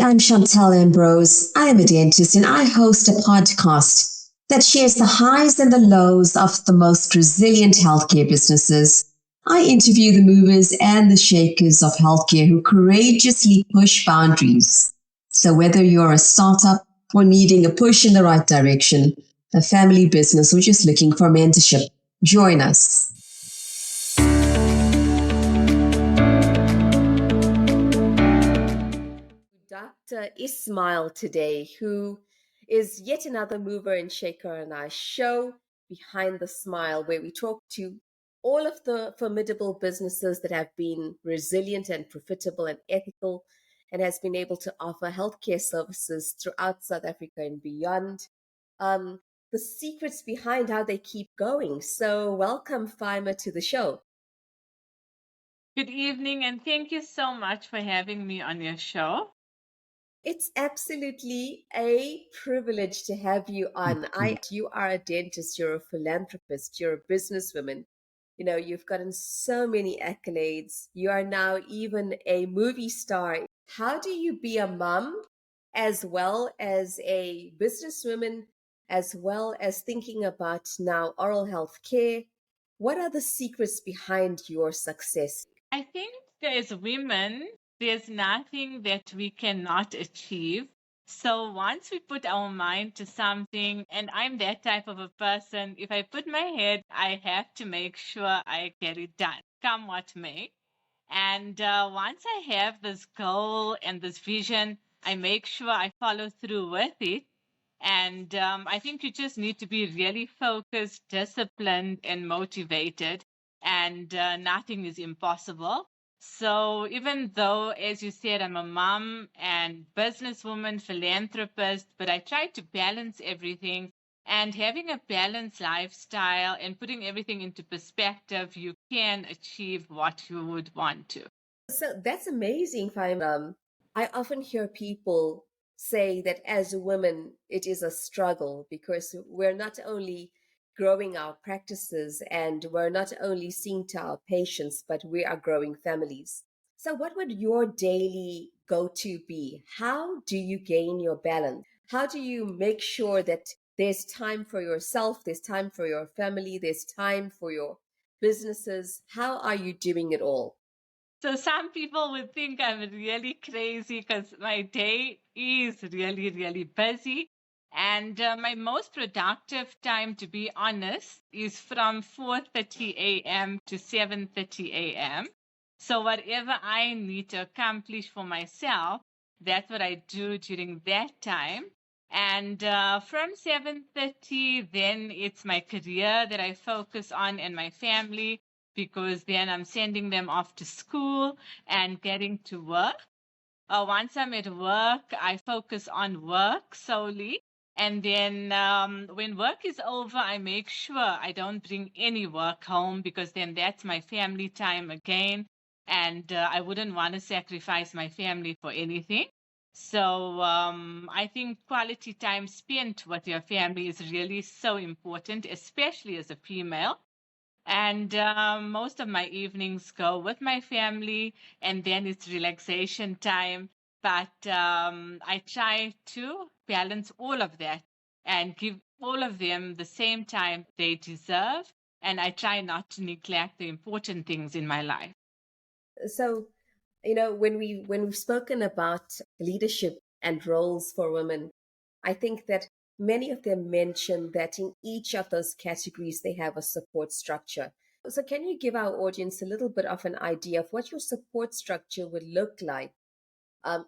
I'm Chantal Ambrose. I am a dentist and I host a podcast that shares the highs and the lows of the most resilient healthcare businesses. I interview the movers and the shakers of healthcare who courageously push boundaries. So, whether you're a startup or needing a push in the right direction, a family business, or just looking for mentorship, join us. Dr. Ismail today, who is yet another mover and shaker on our show, Behind the Smile, where we talk to all of the formidable businesses that have been resilient and profitable and ethical and has been able to offer healthcare services throughout South Africa and beyond. The secrets behind how they keep going. So, welcome, Faima, to the show. Good evening, and thank you so much for having me on your show. It's absolutely a privilege to have you on. You are a dentist, you're a philanthropist, you're a businesswoman. You know, you've gotten so many accolades. You are now even a movie star. How do you be a mom as well as a businesswoman, as well as thinking about now oral health care? What are the secrets behind your success? I think as women, there's nothing that we cannot achieve. So once we put our mind to something, and I'm that type of a person, if I put my head, I have to make sure I get it done, come what may. And once I have this goal and this vision, I make sure I follow through with it. And I think you just need to be really focused, disciplined, and motivated, and nothing is impossible. So, even though, as you said, I'm a mom and businesswoman, philanthropist, but I try to balance everything. And having a balanced lifestyle and putting everything into perspective, you can achieve what you would want to. So that's amazing, Faima. I often hear people say that as women, it is a struggle because we're not only growing our practices and we're not only seeing to our patients, but we are growing families. So, what would your daily go to be? How do you gain your balance? How do you make sure that there's time for yourself, there's time for your family, there's time for your businesses? How are you doing it all? So some people would think I'm really crazy because my day is really, really busy. And my most productive time, to be honest, is from 4:30 a.m. to 7:30 a.m. So whatever I need to accomplish for myself, that's what I do during that time. And from 7:30, then it's my career that I focus on and my family, because then I'm sending them off to school and getting to work. Once I'm at work, I focus on work solely. And then when work is over, I make sure I don't bring any work home, because then that's my family time again. And I wouldn't want to sacrifice my family for anything. So I think quality time spent with your family is really so important, especially as a female. And most of my evenings go with my family, and then it's relaxation time. But I try to balance all of that and give all of them the same time they deserve. And I try not to neglect the important things in my life. So, you know, when we've spoken about leadership and roles for women, I think that many of them mention that in each of those categories they have a support structure. So, can you give our audience a little bit of an idea of what your support structure would look like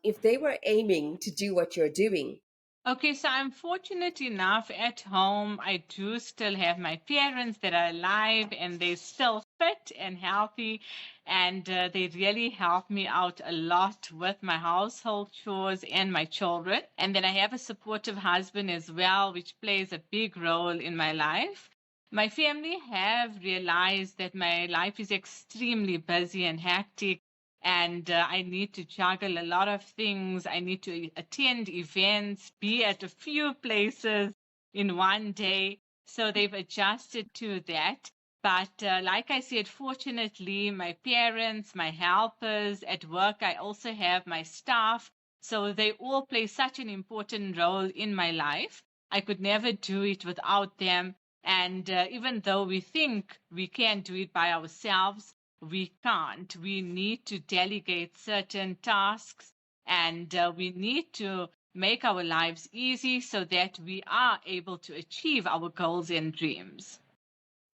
if they were aiming to do what you're doing? Okay, so I'm fortunate enough at home. I do still have my parents that are alive and they're still fit and healthy. And they really help me out a lot with my household chores and my children. And then I have a supportive husband as well, which plays a big role in my life. My family have realized that my life is extremely busy and hectic, and I need to juggle a lot of things. I need to attend events, be at a few places in one day. So they've adjusted to that. But like I said, fortunately, my parents, my helpers at work, I also have my staff So they all play such an important role in my life. I could never do it without them. And even though we think we can do it by ourselves, we can't. We need to delegate certain tasks, and we need to make our lives easy so that we are able to achieve our goals and dreams.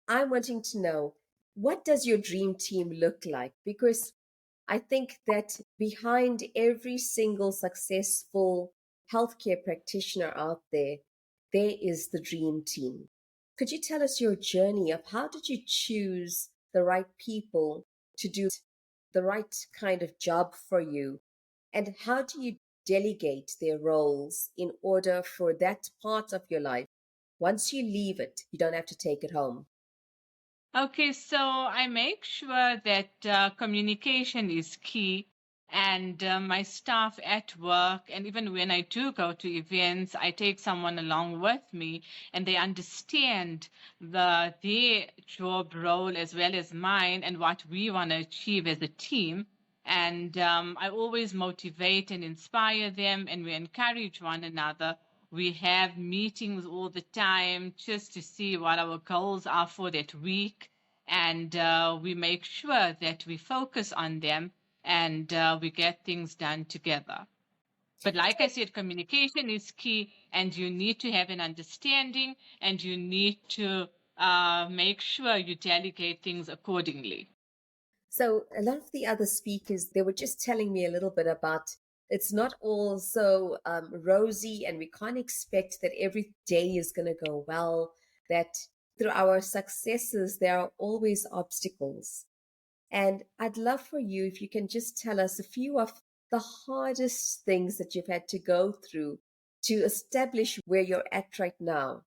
I'm wanting to know, what does your dream team look like? Because I think that behind every single successful healthcare practitioner out there, there is the dream team. Could you tell us your journey of how did you choose the right people to do the right kind of job for you? And how do you delegate their roles in order for that part of your life, once you leave it, you don't have to take it home? Okay, so I make sure that communication is key, and my staff at work, and even when I do go to events, I take someone along with me, and they understand their job role as well as mine, and what we want to achieve as a team. And I always motivate and inspire them, and we encourage one another. We have meetings all the time just to see what our goals are for that week. And we make sure that we focus on them, and we get things done together. But like I said, communication is key, and you need to have an understanding, and you need to make sure you delegate things accordingly. So a lot of the other speakers, they were just telling me a little bit about it's not all so rosy, and we can't expect that every day is going to go well, that through our successes, there are always obstacles. And I'd love for you if you can just tell us a few of the hardest things that you've had to go through to establish where you're at right now.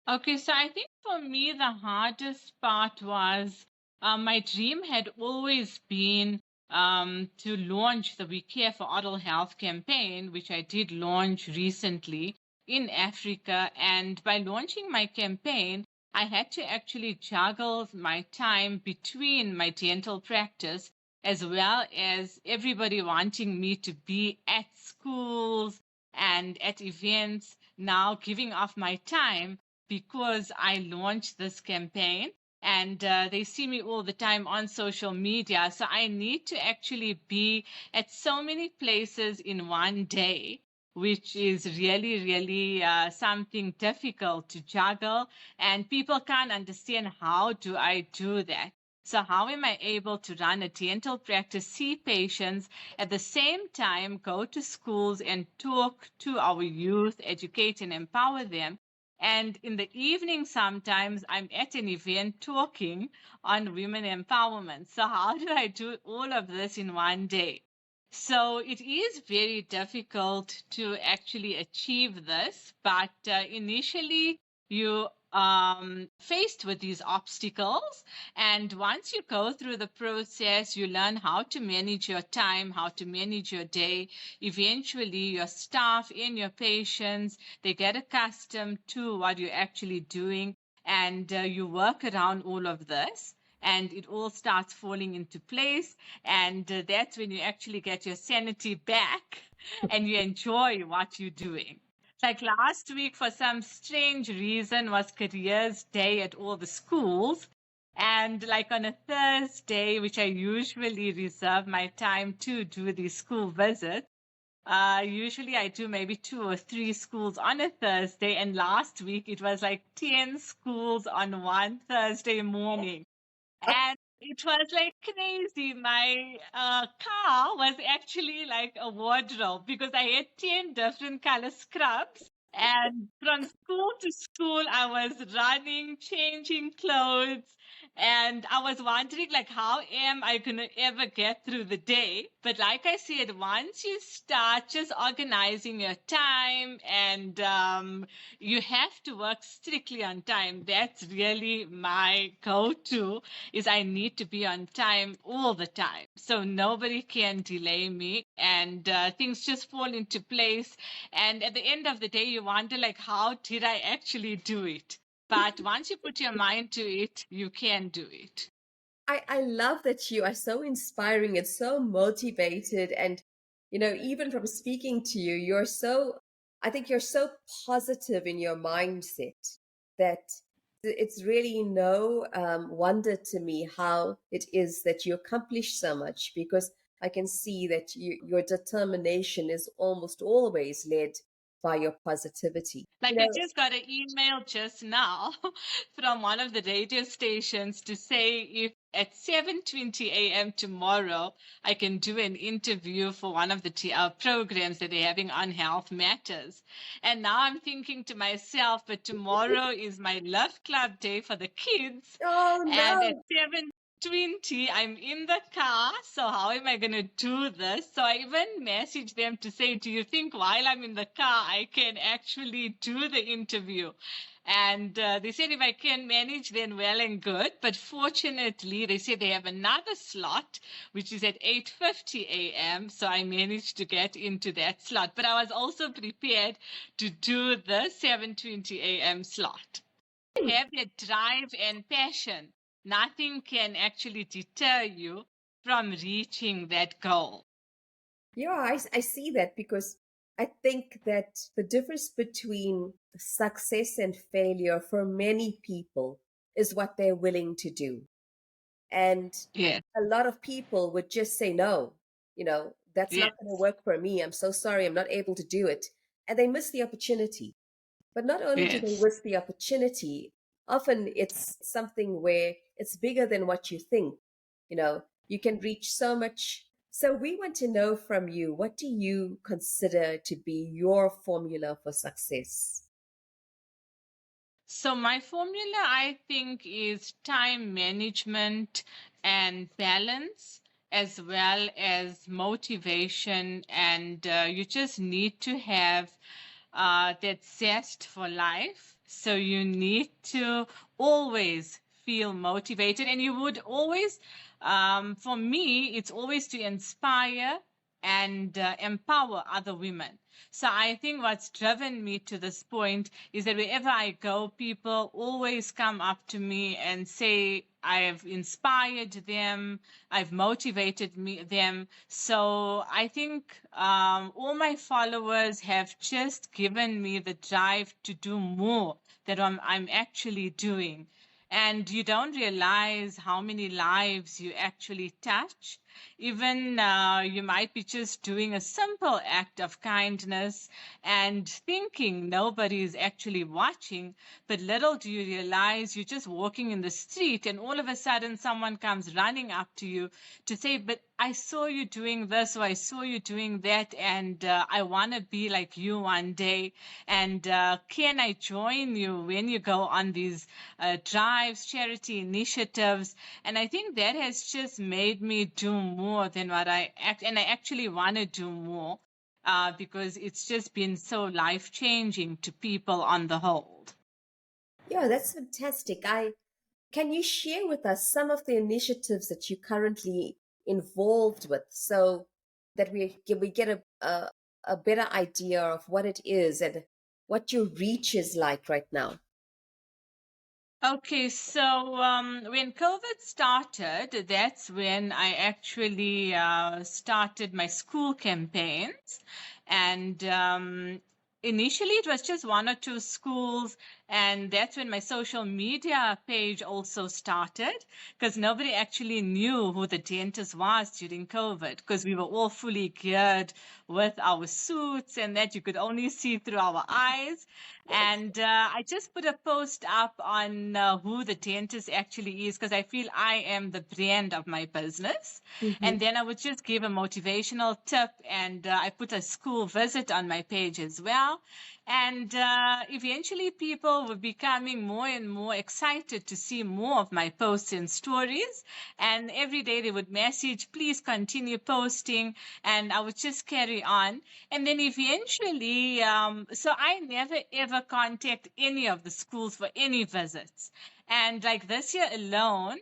Okay, so I think for me, the hardest part was my dream had always been to launch the We Care for Oral Health campaign, which I did launch recently in Africa. And by launching my campaign, I had to actually juggle my time between my dental practice as well as everybody wanting me to be at schools and at events, now giving off my time because I launched this campaign, and they see me all the time on social media. So I need to actually be at so many places in one day, which is really, really something difficult to juggle. And people can't understand, how do I do that? So how am I able to run a dental practice, see patients, at the same time go to schools and talk to our youth, educate and empower them? And in the evening, sometimes I'm at an event talking on women empowerment. So, how do I do all of this in one day? So, it is very difficult to actually achieve this. But initially, you faced with these obstacles, and once you go through the process, you learn how to manage your time, how to manage your day. Eventually your staff and your patients, they get accustomed to what you're actually doing, and you work around all of this, and it all starts falling into place. And that's when you actually get your sanity back and you enjoy what you're doing. Like last week, for some strange reason, was careers day at all the schools. And like on a Thursday, which I usually reserve my time to do these school visits, usually I do maybe 2 or 3 schools on a Thursday. And last week it was like 10 schools on one Thursday morning. And it was like crazy. My car was actually like a wardrobe because I had 10 different color scrubs. And from school to school, I was running, changing clothes. And I was wondering, like, how am I going to ever get through the day? But like I said, once you start just organizing your time, and you have to work strictly on time. That's really my go-to, is I need to be on time all the time. So nobody can delay me, and things just fall into place. And at the end of the day, you wonder, like, how did I actually do it? But once you put your mind to it, you can do it. I love that you are so inspiring and so motivated. And, Even from speaking to you, I think you're so positive in your mindset that it's really no wonder to me how it is that you accomplish so much, because I can see that your determination is almost always led by your positivity. Like I just got an email just now from one of the radio stations to say if at 7:20 a.m. tomorrow I can do an interview for one of the programs that they're having on health matters. And now I'm thinking to myself, but tomorrow is my Love Club day for the kids. Oh And at no. 7:20, I'm in the car. So how am I going to do this? So I even messaged them to say, do you think while I'm in the car, I can actually do the interview? And they said if I can manage, then well and good. But fortunately, they said they have another slot, which is at 8:50 a.m. So I managed to get into that slot. But I was also prepared to do the 7:20 a.m. slot. Have that drive and passion. Nothing can actually deter you from reaching that goal. Yeah, I see that, because I think that the difference between success and failure for many people is what they're willing to do. And Yeah, a lot of people would just say, no, that's yeah, not going to work for me. I'm so sorry, I'm not able to do it. And they miss the opportunity. But not only do they yes. miss the opportunity, often it's something where it's bigger than what you think. You can reach so much. So we want to know from you, what do you consider to be your formula for success? So my formula, I think, is time management and balance, as well as motivation. And you just need to have that zest for life. So you need to always feel motivated, and you would always, for me, it's always to inspire and empower other women. So I think what's driven me to this point is that wherever I go, people always come up to me and say, I've inspired them, I've motivated them. So I think all my followers have just given me the drive to do more that I'm actually doing. And you don't realize how many lives you actually touch. Even you might be just doing a simple act of kindness and thinking nobody is actually watching. But little do you realize you're just walking in the street and all of a sudden someone comes running up to you to say, but I saw you doing this, or I saw you doing that, and I want to be like you one day. And can I join you when you go on these drives, charity initiatives? And I think that has just made me do more than what and I actually want to do more because it's just been so life changing to people on the whole. Yeah, that's fantastic. Can you share with us some of the initiatives that you're currently involved with, so that we get a better idea of what it is and what your reach is like right now? Okay, so when COVID started, that's when I actually started my school campaigns. And initially, it was just one or two schools. And that's when my social media page also started, because nobody actually knew who the dentist was during COVID, because we were all fully geared with our suits and that you could only see through our eyes. And I just put a post up on who the dentist actually is, because I feel I am the brand of my business. Mm-hmm. And then I would just give a motivational tip, and I put a school visit on my page as well. And eventually, people were becoming more and more excited to see more of my posts and stories. And every day they would message, please continue posting. And I would just carry on. And then eventually, so I never ever contact any of the schools for any visits. And like this year alone,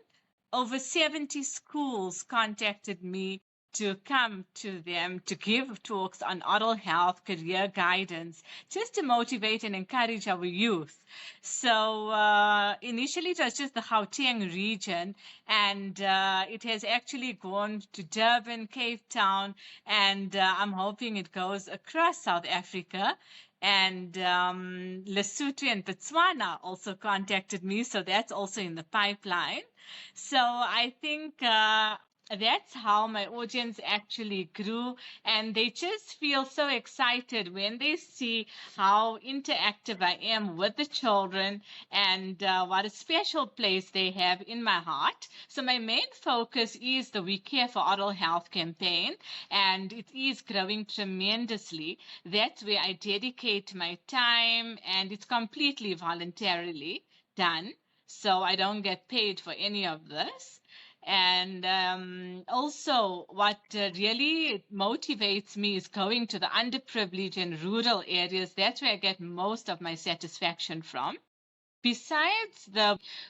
over 70 schools contacted me to come to them to give talks on oral health, career guidance, just to motivate and encourage our youth. So initially it was just the Gauteng region, and it has actually gone to Durban, Cape Town, and I'm hoping it goes across South Africa. And Lesotho and Botswana also contacted me, so that's also in the pipeline. So I think that's how my audience actually grew, and they just feel so excited when they see how interactive I am with the children, and what a special place they have in my heart. So my main focus is the We Care for Oral Health campaign, and it is growing tremendously. That's where I dedicate my time, and it's completely voluntarily done. So I don't get paid for any of this. And also, what really motivates me is going to the underprivileged and rural areas. That's where I get most of my satisfaction from. Besides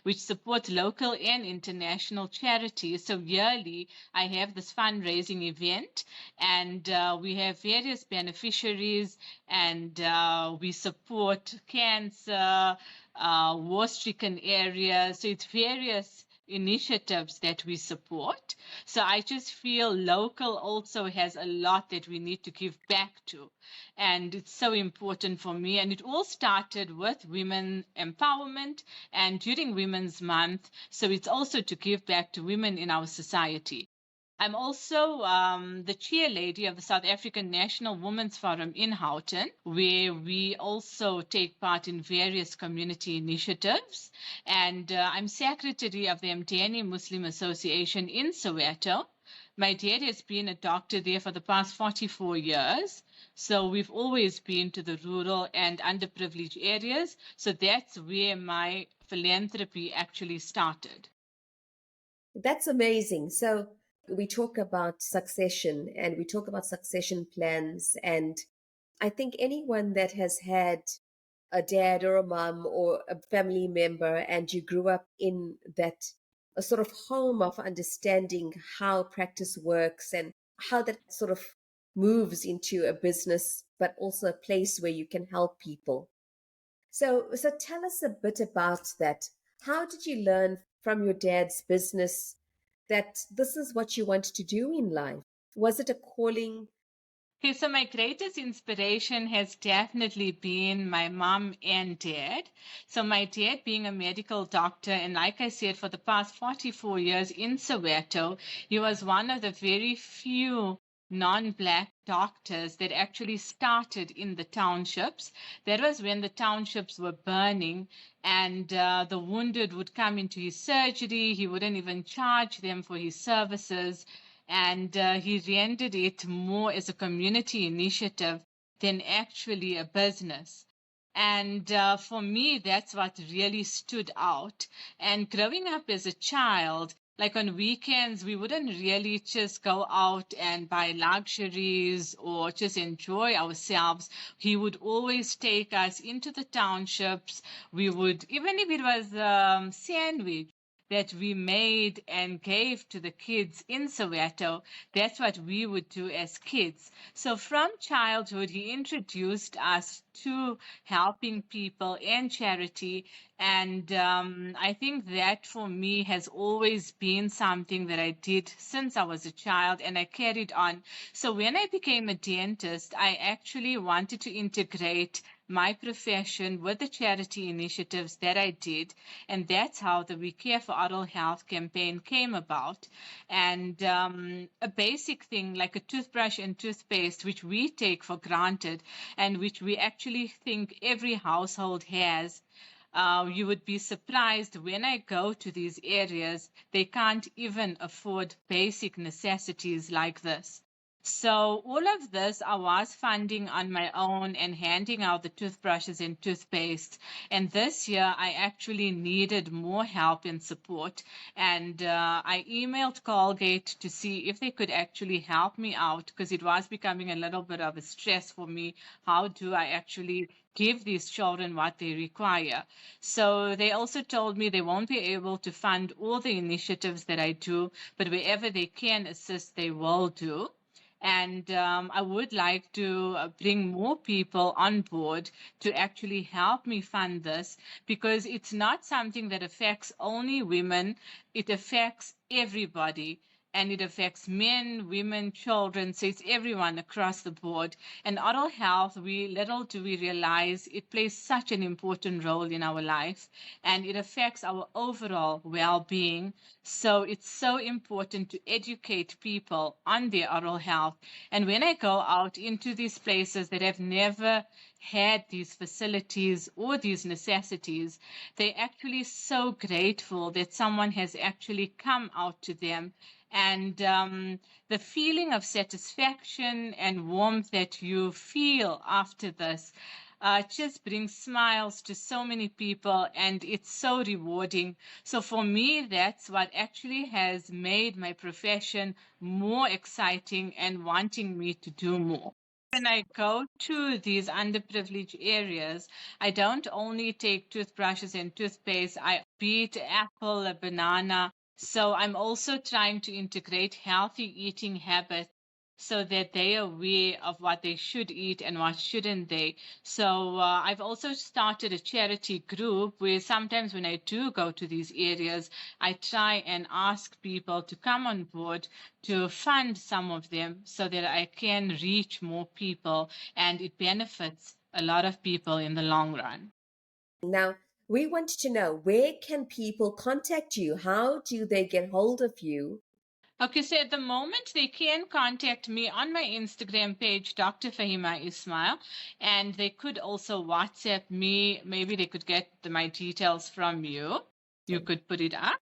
which support local and international charities, so yearly I have this fundraising event, and we have various beneficiaries, and we support cancer, war-stricken areas. So it's various initiatives that we support. So I just feel local also has a lot that we need to give back to. And it's so important for me. And it all started with women empowerment and during Women's Month. So it's also to give back to women in our society. I'm also the chair lady of the South African National Women's Forum in Houghton, where we also take part in various community initiatives. And I'm secretary of the Mteni Muslim Association in Soweto. My dad has been a doctor there for the past 44 years. So we've always been to the rural and underprivileged areas. So that's where my philanthropy actually started. That's amazing. So we talk about succession and we talk about succession plans. And I think anyone that has had a dad or a mom or a family member and you grew up in that a sort of home of understanding how practice works and how that sort of moves into a business, but also a place where you can help people. So tell us a bit about that. How did you learn from your dad's business that this is what you want to do in life? Was it a calling? Okay, so my greatest inspiration has definitely been my mom and dad. So my dad being a medical doctor, and like I said, for the past 44 years in Soweto, he was one of the very few non-Black doctors that actually started in the townships. That was when the townships were burning, and the wounded would come into his surgery. He wouldn't even charge them for his services, and he rendered it more as a community initiative than actually a business. And for me, that's what really stood out. And growing up as a child, like on weekends, we wouldn't really just go out and buy luxuries or just enjoy ourselves. He would always take us into the townships. We would, even if it was sandwich that we made and gave to the kids in Soweto, that's what we would do as kids. So from childhood, he introduced us to helping people and charity. And I think that for me has always been something that I did since I was a child, and I carried on. So when I became a dentist, I actually wanted to integrate my profession with the charity initiatives that I did. And that's how the We Care for Oral Health campaign came about. And a basic thing like a toothbrush and toothpaste, which we take for granted and which we actually think every household has. You would be surprised when I go to these areas, they can't even afford basic necessities like this. So all of this I was funding on my own and handing out the toothbrushes and toothpaste. And this year I actually needed more help and support. And I emailed Colgate to see if they could actually help me out because it was becoming a little bit of a stress for me. How do I actually give these children what they require? So they also told me they won't be able to fund all the initiatives that I do, but wherever they can assist, they will do. And I would like to bring more people on board to actually help me fund this because it's not something that affects only women, it affects everybody. And it affects men, women, children, so it's everyone across the board. And oral health, we little do we realize it plays such an important role in our life, and it affects our overall well-being. So it's so important to educate people on their oral health. And when I go out into these places that have never had these facilities or these necessities, they're actually so grateful that someone has actually come out to them. And the feeling of satisfaction and warmth that you feel after this just brings smiles to so many people, and it's so rewarding. So for me, that's what actually has made my profession more exciting and wanting me to do more. When I go to these underprivileged areas, I don't only take toothbrushes and toothpaste, I beat apple, a banana. So I'm also trying to integrate healthy eating habits so that they are aware of what they should eat and what shouldn't they. So I've also started a charity group where sometimes when I do go to these areas, I try and ask people to come on board to fund some of them so that I can reach more people and it benefits a lot of people in the long run. Now, we want to know, where can people contact you? How do they get hold of you? Okay, so at the moment, they can contact me on my Instagram page, Dr. Fahima Ismail, and they could also WhatsApp me. Maybe they could get my details from you. You Okay. could put it up.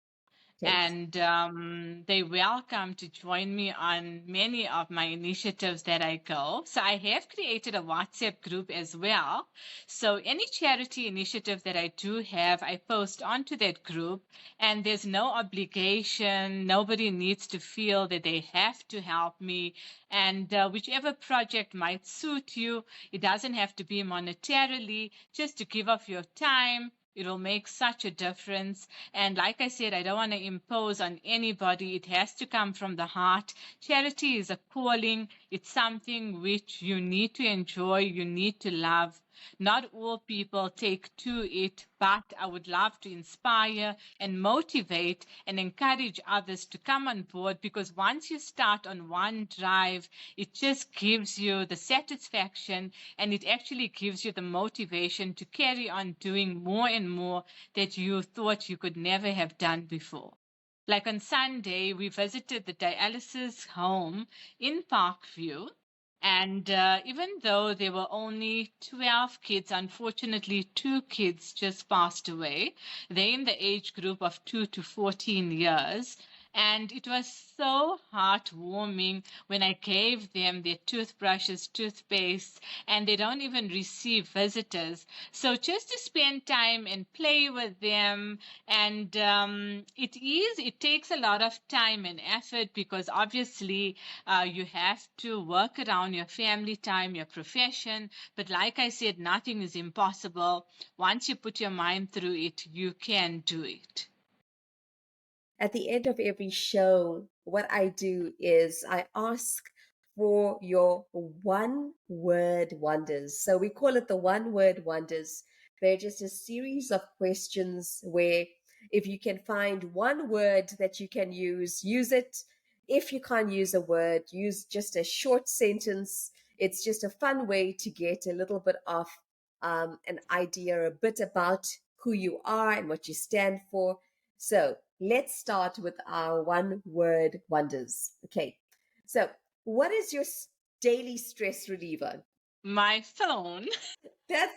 Okay. And they welcome to join me on many of my initiatives that I go. So I have created a WhatsApp group as well. So any charity initiative that I do have, I post onto that group, and there's no obligation. Nobody needs to feel that they have to help me. And whichever project might suit you, it doesn't have to be monetarily, just to give of your time. It will make such a difference. And like I said, I don't want to impose on anybody. It has to come from the heart. Charity is a calling. It's something which you need to enjoy, you need to love. Not all people take to it, but I would love to inspire and motivate and encourage others to come on board, because once you start on one drive, it just gives you the satisfaction and it actually gives you the motivation to carry on doing more and more that you thought you could never have done before. Like on Sunday, we visited the dialysis home in Parkview. And even though there were only 12 kids, unfortunately, 2 kids just passed away. They're in the age group of 2 to 14 years. And it was so heartwarming when I gave them their toothbrushes, toothpaste, and they don't even receive visitors. So just to spend time and play with them, and it takes a lot of time and effort because obviously you have to work around your family time, your profession. But like I said, nothing is impossible. Once you put your mind through it, you can do it. At the end of every show, what I do is I ask for your one word wonders. So we call it the one word wonders. They're just a series of questions where if you can find one word that you can use it. If you can't use a word, use just a short sentence. It's just a fun way to get a little bit of an idea, a bit about who you are and what you stand for. So let's start with our one word wonders. Okay. So, what is your daily stress reliever? My phone. That's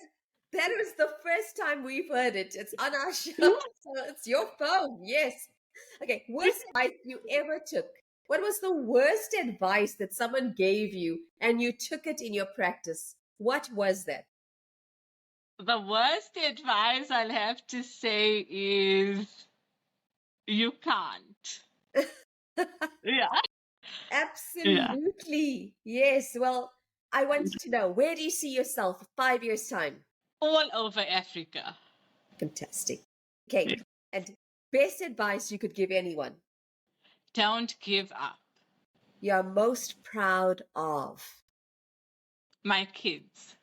that was the first time we've heard it. It's on our show. So it's your phone. Yes. Okay. Worst advice you ever took? What was the worst advice that someone gave you and you took it in your practice? What was that? The worst advice I'll have to say is you can't. Yeah. Yeah. Absolutely. Yes. Well, I want to know, where do you see yourself 5 years' time? All over Africa. Fantastic. Okay. Yeah. And best advice you could give anyone? Don't give up. You're most proud of? My kids.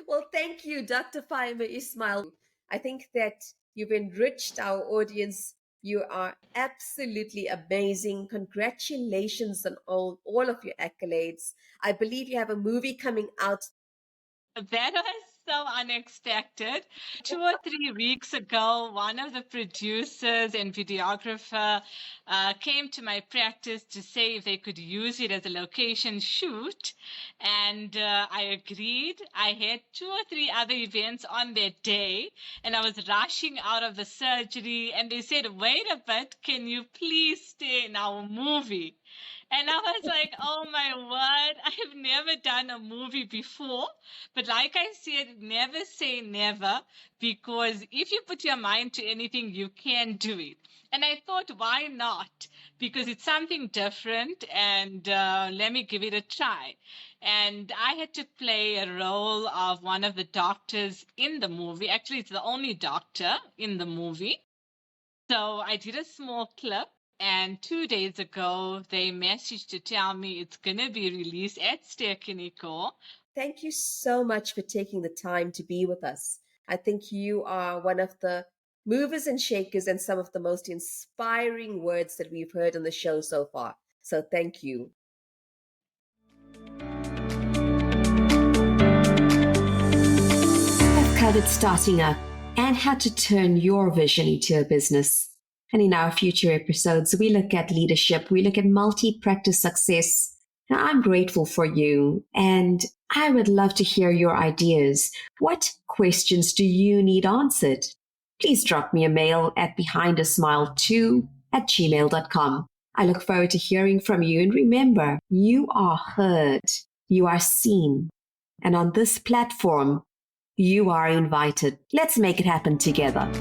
Well, thank you, Dr. Faima Ismail. I think that you've enriched our audience. You are absolutely amazing. Congratulations on all of your accolades. I believe you have a movie coming out. That was so unexpected. 2 or 3 weeks ago, one of the producers and videographer came to my practice to say if they could use it as a location shoot. And I agreed. I had 2 or 3 other events on that day, and I was rushing out of the surgery. And they said, wait a bit, can you please stay in our movie? And I was like, oh my word, I've never done a movie before. But like I said, never say never, because if you put your mind to anything, you can do it. And I thought, why not? Because it's something different, and let me give it a try. And I had to play a role of one of the doctors in the movie. Actually, it's the only doctor in the movie. So I did a small clip, and 2 days ago, they messaged to tell me it's going to be released at Ster-Kinekor. Thank you so much for taking the time to be with us. I think you are one of the movers and shakers and some of the most inspiring words that we've heard on the show so far. So thank you. I've covered starting up and how to turn your vision into a business. And in our future episodes, we look at leadership, we look at multi-practice success. Now, I'm grateful for you, and I would love to hear your ideas. What questions do you need answered? Please drop me a mail at behindasmile2@gmail.com. I look forward to hearing from you, and remember, you are heard, you are seen, and on this platform, you are invited. Let's make it happen together.